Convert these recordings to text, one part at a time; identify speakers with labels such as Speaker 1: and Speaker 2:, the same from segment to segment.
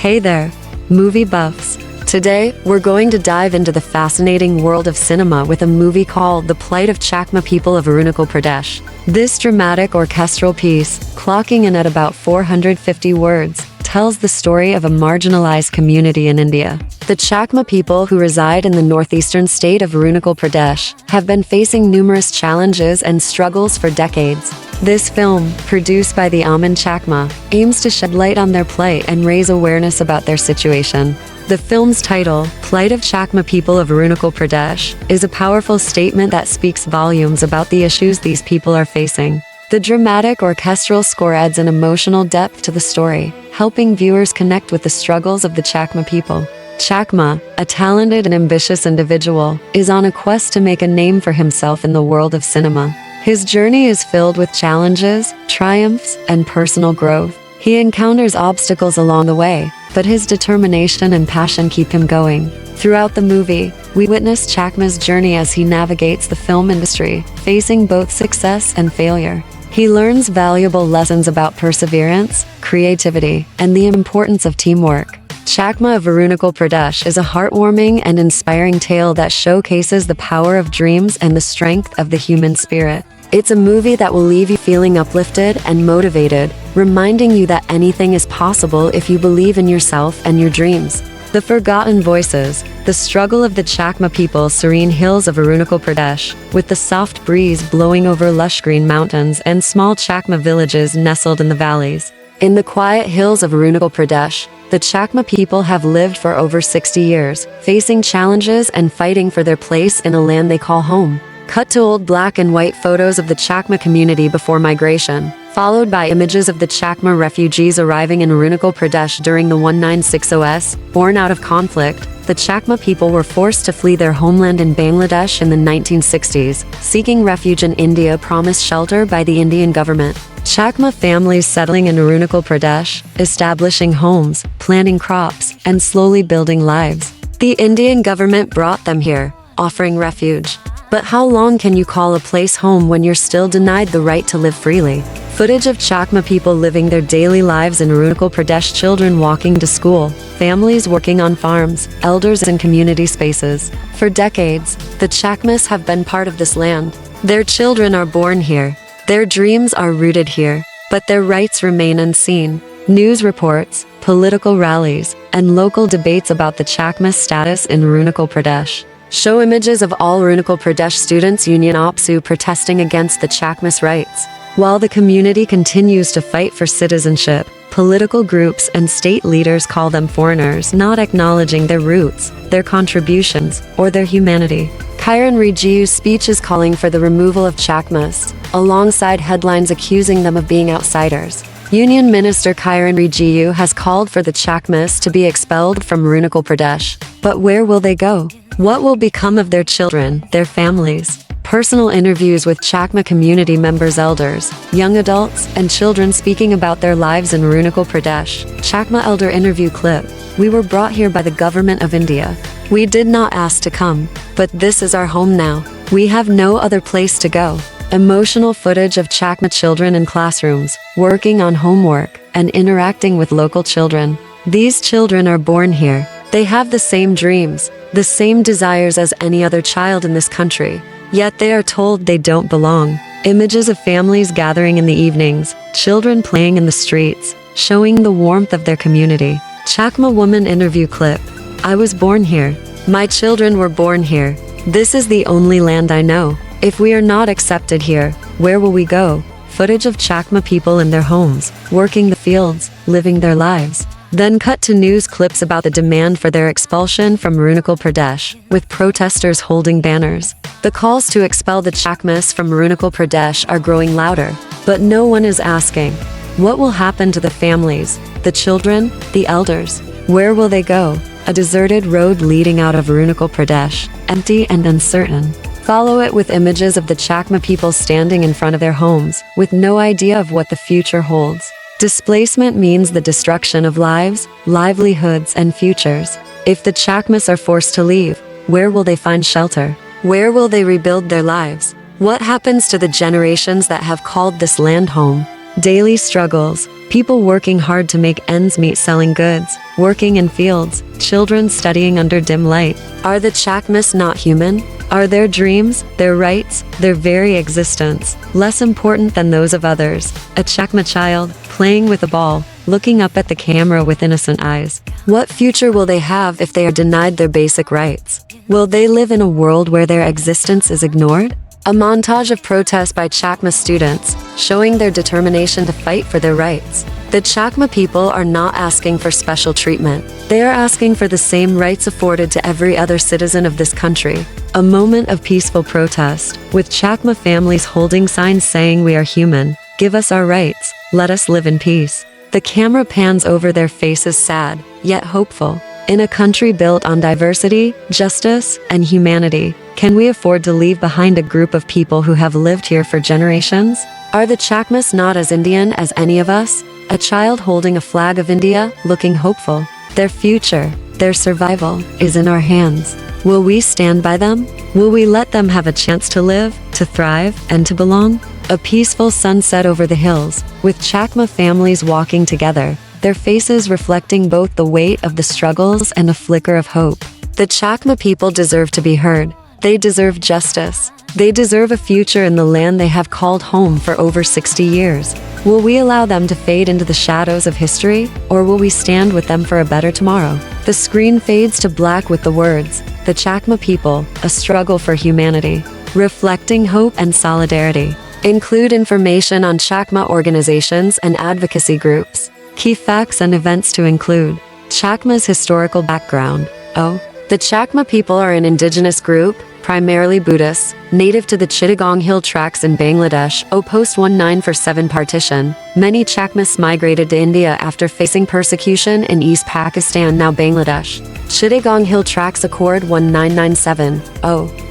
Speaker 1: Hey there, movie buffs. Today, we're going to dive into the fascinating world of cinema with a movie called The Plight of Chakma People of Arunachal Pradesh. This dramatic orchestral piece, clocking in at about 450 words, tells the story of a marginalized community in India. The Chakma people who reside in the northeastern state of Arunachal Pradesh have been facing numerous challenges and struggles for decades. This film, produced by the Chakma, aims to shed light on their plight and raise awareness about their situation. The film's title, Plight of Chakma People of Arunachal Pradesh, is a powerful statement that speaks volumes about the issues these people are facing. The dramatic orchestral score adds an emotional depth to the story, helping viewers connect with the struggles of the Chakma people. Chakma, a talented and ambitious individual, is on a quest to make a name for himself in the world of cinema. His journey is filled with challenges, triumphs, and personal growth. He encounters obstacles along the way, but his determination and passion keep him going. Throughout the movie, we witness Chakma's journey as he navigates the film industry, facing both success and failure. He learns valuable lessons about perseverance, creativity, and the importance of teamwork. Chakma of Arunachal Pradesh is a heartwarming and inspiring tale that showcases the power of dreams and the strength of the human spirit. It's a movie that will leave you feeling uplifted and motivated, reminding you that anything is possible if you believe in yourself and your dreams. The Forgotten Voices, the struggle of the Chakma people, serene hills of Arunachal Pradesh, with the soft breeze blowing over lush green mountains and small Chakma villages nestled in the valleys. In the quiet hills of Arunachal Pradesh, the Chakma people have lived for over 60 years, facing challenges and fighting for their place in a land they call home. Cut to old black and white photos of the Chakma community before migration, followed by images of the Chakma refugees arriving in Arunachal Pradesh during the 1960s. Born out of conflict, the Chakma people were forced to flee their homeland in Bangladesh in the 1960s, seeking refuge in India promised shelter by the Indian government. Chakma families settling in Arunachal Pradesh, establishing homes, planting crops, and slowly building lives. The Indian government brought them here, offering refuge. But how long can you call a place home when you're still denied the right to live freely? Footage of Chakma people living their daily lives in Arunachal Pradesh, children walking to school, families working on farms, elders in community spaces. For decades, the Chakmas have been part of this land. Their children are born here. Their dreams are rooted here, but their rights remain unseen. News reports, political rallies, and local debates about the Chakma status in Arunachal Pradesh show images of all Arunachal Pradesh Students' Union APSU protesting against the Chakmas' rights. While the community continues to fight for citizenship, political groups and state leaders call them foreigners, not acknowledging their roots, their contributions, or their humanity. Kiran Rijiyu's speech is calling for the removal of Chakmas, alongside headlines accusing them of being outsiders. Union Minister Kiran Rijiyu has called for the Chakmas to be expelled from Arunachal Pradesh. But where will they go? What will become of their children, their families? Personal interviews with Chakma community members, elders, young adults, and children speaking about their lives in Arunachal Pradesh. Chakma elder interview clip. We were brought here by the government of India. We did not ask to come, but this is our home now. We have no other place to go. Emotional footage of Chakma children in classrooms, working on homework, and interacting with local children. These children are born here. They have the same dreams, the same desires as any other child in this country, yet they are told they don't belong. Images of families gathering in the evenings, children playing in the streets, showing the warmth of their community. Chakma woman interview clip. I was born here. My children were born here. This is the only land I know. If we are not accepted here, where will we go? Footage of Chakma people in their homes, working the fields, living their lives. Then cut to news clips about the demand for their expulsion from Arunachal Pradesh, with protesters holding banners. The calls to expel the Chakmas from Arunachal Pradesh are growing louder, but no one is asking, what will happen to the families, the children, the elders? Where will they go? A deserted road leading out of Arunachal Pradesh, empty and uncertain. Follow it with images of the Chakma people standing in front of their homes, with no idea of what the future holds. Displacement means the destruction of lives, livelihoods, and futures. If the Chakmas are forced to leave, where will they find shelter? Where will they rebuild their lives? What happens to the generations that have called this land home? Daily struggles, People working hard to make ends meet selling goods, working in fields, children studying under dim light. Are the Chakmas not human? Are their dreams, their rights, their very existence, less important than those of others? A Chakma child, playing with a ball, looking up at the camera with innocent eyes. What future will they have if they are denied their basic rights? Will they live in a world where their existence is ignored? A montage of protests by Chakma students, showing their determination to fight for their rights. The Chakma people are not asking for special treatment. They are asking for the same rights afforded to every other citizen of this country. A moment of peaceful protest, with Chakma families holding signs saying we are human, give us our rights, let us live in peace. The camera pans over their faces sad, yet hopeful. In a country built on diversity, justice, and humanity, can we afford to leave behind a group of people who have lived here for generations? Are the Chakmas not as Indian as any of us? A child holding a flag of India, looking hopeful. Their future, their survival, is in our hands. Will we stand by them? Will we let them have a chance to live, to thrive, and to belong? A peaceful sunset over the hills, with Chakma families walking together, their faces reflecting both the weight of the struggles and a flicker of hope. The Chakma people deserve to be heard. They deserve justice. They deserve a future in the land they have called home for over 60 years. Will we allow them to fade into the shadows of history, or will we stand with them for a better tomorrow? The screen fades to black with the words, "The Chakma people, a struggle for humanity," reflecting hope and solidarity. Include information on Chakma organizations and advocacy groups. Key facts and events to include. Chakma's historical background. The Chakma people are an indigenous group, primarily Buddhists, native to the Chittagong Hill Tracts in Bangladesh, post-1947 partition. Many Chakmas migrated to India after facing persecution in East Pakistan, now Bangladesh. Chittagong Hill Tracts Accord 1997.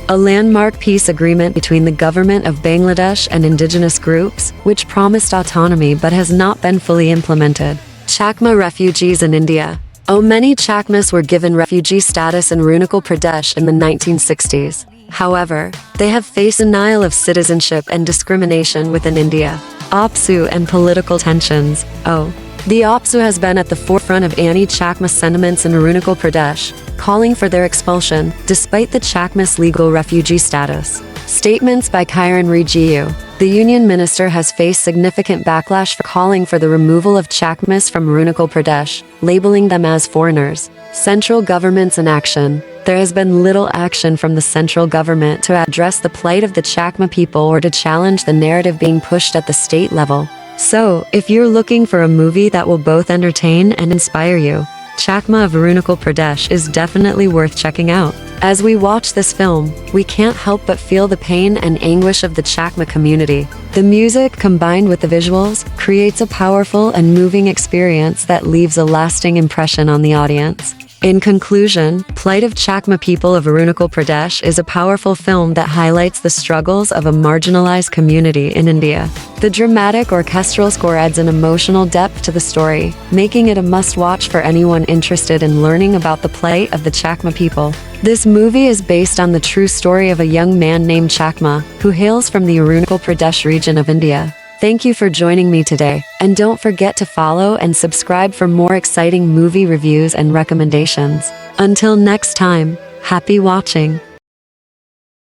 Speaker 1: A landmark peace agreement between the government of Bangladesh and indigenous groups, which promised autonomy but has not been fully implemented. Chakma refugees in India. Many Chakmas were given refugee status in Arunachal Pradesh in the 1960s. However, they have faced denial of citizenship and discrimination within India. Opsu and political tensions. The Opsu has been at the forefront of anti-Chakma sentiments in Arunachal Pradesh, calling for their expulsion, despite the Chakmas' legal refugee status. Statements by Kiran Rijiju. The union minister has faced significant backlash for calling for the removal of Chakmas from Arunachal Pradesh, labeling them as foreigners. Central government's inaction. There has been little action from the central government to address the plight of the Chakma people or to challenge the narrative being pushed at the state level. So, if you're looking for a movie that will both entertain and inspire you, Chakma of Arunachal Pradesh is definitely worth checking out. As we watch this film, we can't help but feel the pain and anguish of the Chakma community. The music, combined with the visuals, creates a powerful and moving experience that leaves a lasting impression on the audience. In conclusion, Plight of Chakma People of Arunachal Pradesh is a powerful film that highlights the struggles of a marginalized community in India. The dramatic orchestral score adds an emotional depth to the story, making it a must-watch for anyone interested in learning about the plight of the Chakma people. This movie is based on the true story of a young man named Chakma, who hails from the Arunachal Pradesh region of India. Thank you for joining me today, and don't forget to follow and subscribe for more exciting movie reviews and recommendations. Until next time, happy watching!